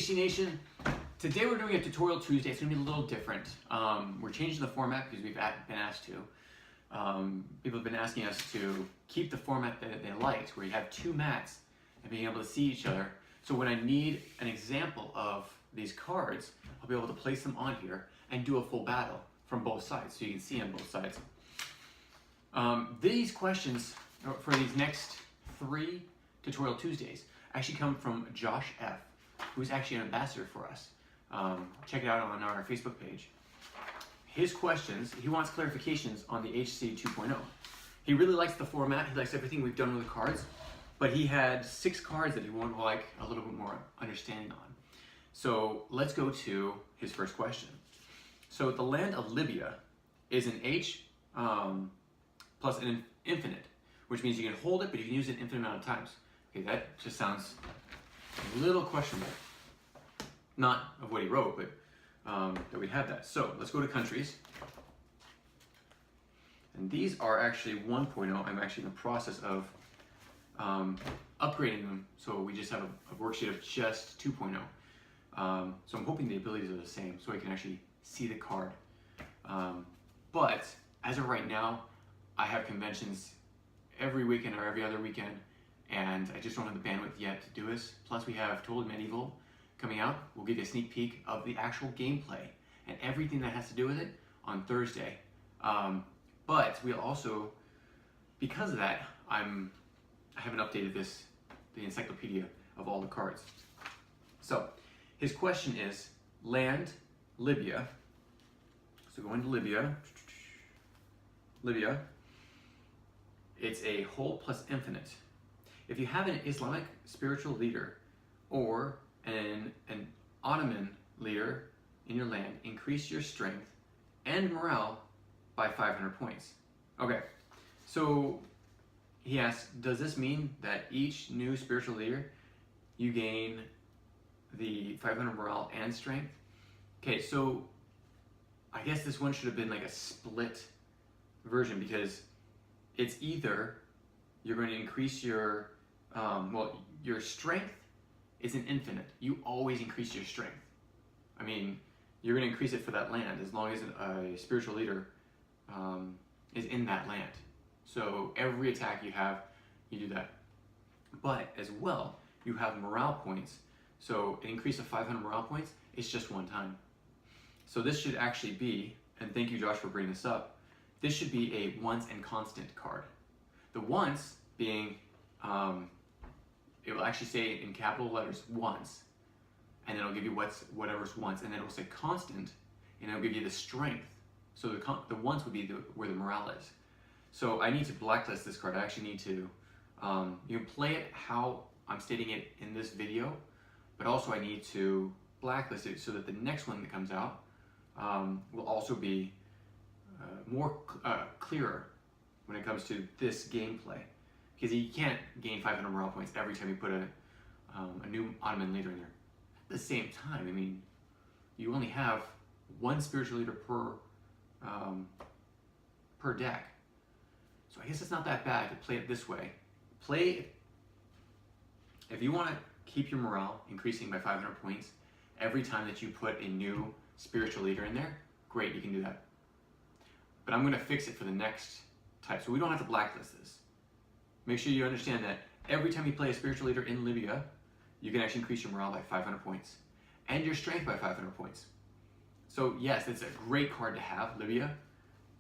HC Nation, today we're doing a tutorial Tuesday. It's going to be a little different. We're changing the format because we've been asked to. People have been asking us to keep the format that they liked, where you have two mats and being able to see each other. So when I need an example of these cards, I'll be able to place them on here and do a full battle from both sides, so you can see on both sides. These questions for these next 3 tutorial Tuesdays actually come from Josh F., who's actually an ambassador for us. Check it out on our Facebook page. His questions, he wants clarifications on the HC 2.0. He really likes the format, he likes everything we've done with the cards, but he had 6 cards that he would like a little bit more understanding on. So let's go to his first question. So the land of Libya is an H plus an infinite, which means you can hold it, but you can use it an infinite amount of times. Okay, that just sounds a little questionable. Not of what he wrote, but that we have that. So let's go to countries. And these are actually 1.0. I'm actually in the process of upgrading them, so we just have a worksheet of just 2.0. So I'm hoping the abilities are the same, so I can actually see the card. But as of right now, I have conventions every weekend or every other weekend, and I just don't have the bandwidth yet to do this. Plus we have Total Medieval coming out. We'll give you a sneak peek of the actual gameplay and everything that has to do with it on Thursday. But we'll also, because of that, I haven't updated the encyclopedia of all the cards. So his question is land, Libya. So going to Libya. Libya, it's a whole plus infinite. If you have an Islamic spiritual leader or an Ottoman leader in your land, increase your strength and morale by 500 points. Okay, so he asks, does this mean that each new spiritual leader, you gain the 500 morale and strength? Okay, so I guess this one should have been like a split version, because it's either you're going to increase your, your strength is an infinite. You always increase your strength. I mean, you're going to increase it for that land as long as a spiritual leader is in that land. So every attack you have, you do that. But as well, you have morale points. So an increase of 500 morale points, it's just one time. So this should actually be, and thank you Josh for bringing this up, this should be a once and constant card. The once being, it will actually say in capital letters once, and then it'll give you whatever's once, and then it will say constant, and it'll give you the strength. So the once would be where the morale is. So I need to blacklist this card. I actually need to, you can play it how I'm stating it in this video, but also I need to blacklist it so that the next one that comes out will also be more clearer when it comes to this gameplay, because you can't gain 500 morale points every time you put a new Ottoman leader in there. At the same time, I mean, you only have one spiritual leader per deck, so I guess it's not that bad to play it this way. If you want to keep your morale increasing by 500 points every time that you put a new spiritual leader in there, great, you can do that. But I'm going to fix it for the next type, so we don't have to blacklist this. Make sure you understand that every time you play a spiritual leader in Libya, you can actually increase your morale by 500 points and your strength by 500 points. So yes, it's a great card to have, Libya,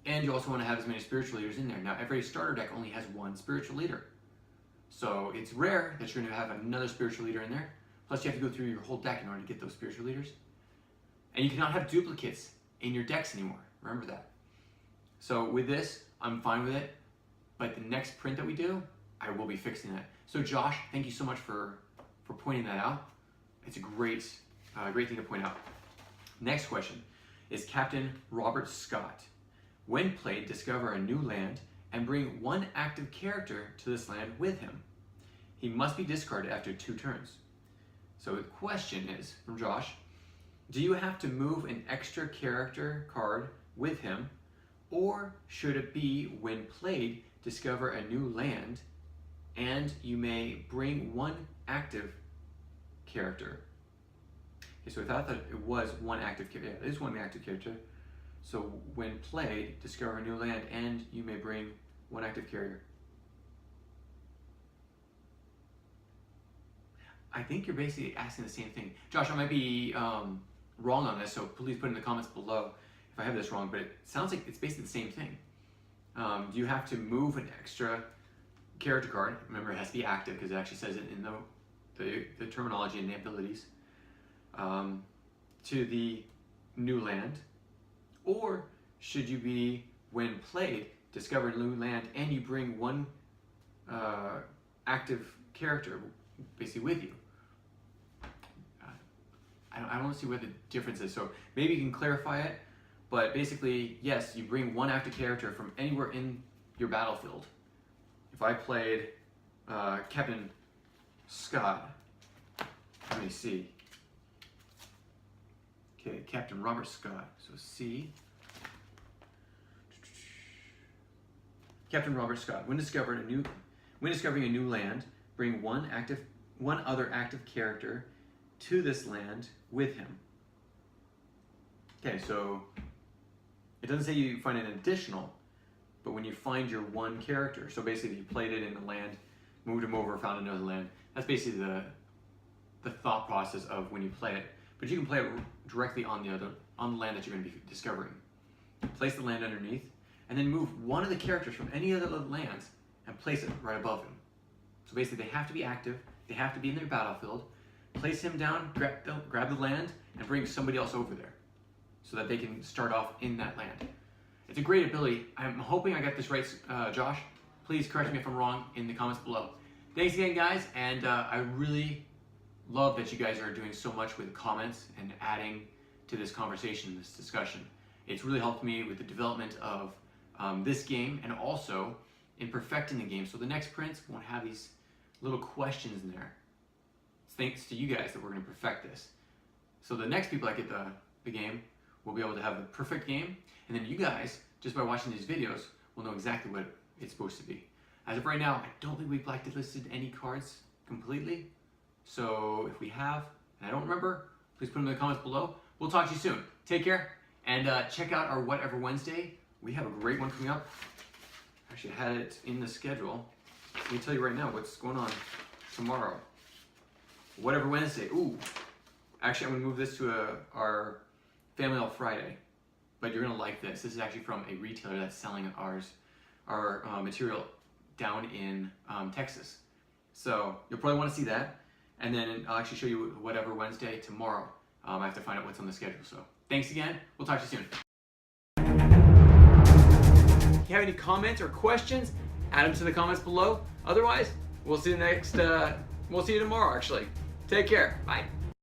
and you also want to have as many spiritual leaders in there. Now every starter deck only has one spiritual leader, so it's rare that you're going to have another spiritual leader in there. Plus you have to go through your whole deck in order to get those spiritual leaders, and you cannot have duplicates in your decks anymore. Remember that. So with this, I'm fine with it, but the next print that we do, I will be fixing that. So Josh, thank you so much for pointing that out. It's a great thing to point out. Next question is Captain Robert Scott. When played, discover a new land and bring one active character to this land with him. He must be discarded after 2 turns. So the question is, from Josh, do you have to move an extra character card with him, or should it be when played, discover a new land and you may bring one active character Okay, so I thought that it was one active character. Yeah, it is one active character. So when played, discover a new land, and you may bring one active carrier. I think you're basically asking the same thing. Josh, I might be wrong on this, so please put in the comments below if I have this wrong, but it sounds like it's basically the same thing. You have to move an extra character card. Remember, it has to be active because it actually says it in the terminology and the abilities, to the new land. Or should you be, when played, discover a new land and you bring one active character basically with you? I don't see where the difference is, so maybe you can clarify it, but basically, yes, you bring one active character from anywhere in your battlefield. If I played Captain Scott, let me see. Okay, Captain Robert Scott, so C. Captain Robert Scott, when discovering a new land, bring one other active character to this land with him. Okay, so it doesn't say you find an additional, but when you find your one character, so basically you played it in the land, moved him over, found another land. That's basically the thought process of when you play it. But you can play it directly on the land that you're going to be discovering. Place the land underneath, and then move one of the characters from any other lands and place it right above him. So basically, they have to be active. They have to be in their battlefield. Place him down, grab the land, and bring somebody else over there, so that they can start off in that land. It's a great ability. I'm hoping I got this right, Josh. Please correct me if I'm wrong in the comments below. Thanks again, guys, and I really love that you guys are doing so much with comments and adding to this conversation, this discussion. It's really helped me with the development of this game and also in perfecting the game. So the next prints won't have these little questions in there. It's thanks to you guys that we're going to perfect this. So the next people that get the game will be able to have the perfect game, and then you guys, just by watching these videos, will know exactly what it's supposed to be. As of right now, I don't think we've blacklisted any cards completely. So if we have, and I don't remember, please put them in the comments below. We'll talk to you soon. Take care, and check out our Whatever Wednesday. We have a great one coming up. Actually, I had it in the schedule. Let me tell you right now what's going on tomorrow. Whatever Wednesday. Ooh. Actually, I'm going to move this to our Family All Friday. But you're going to like this. This is actually from a retailer that's selling our material down in Texas. So you'll probably want to see that. And then I'll actually show you Whatever Wednesday tomorrow. I have to find out what's on the schedule. So thanks again. We'll talk to you soon. If you have any comments or questions, add them to the comments below. Otherwise, we'll see you tomorrow, actually. Take care. Bye.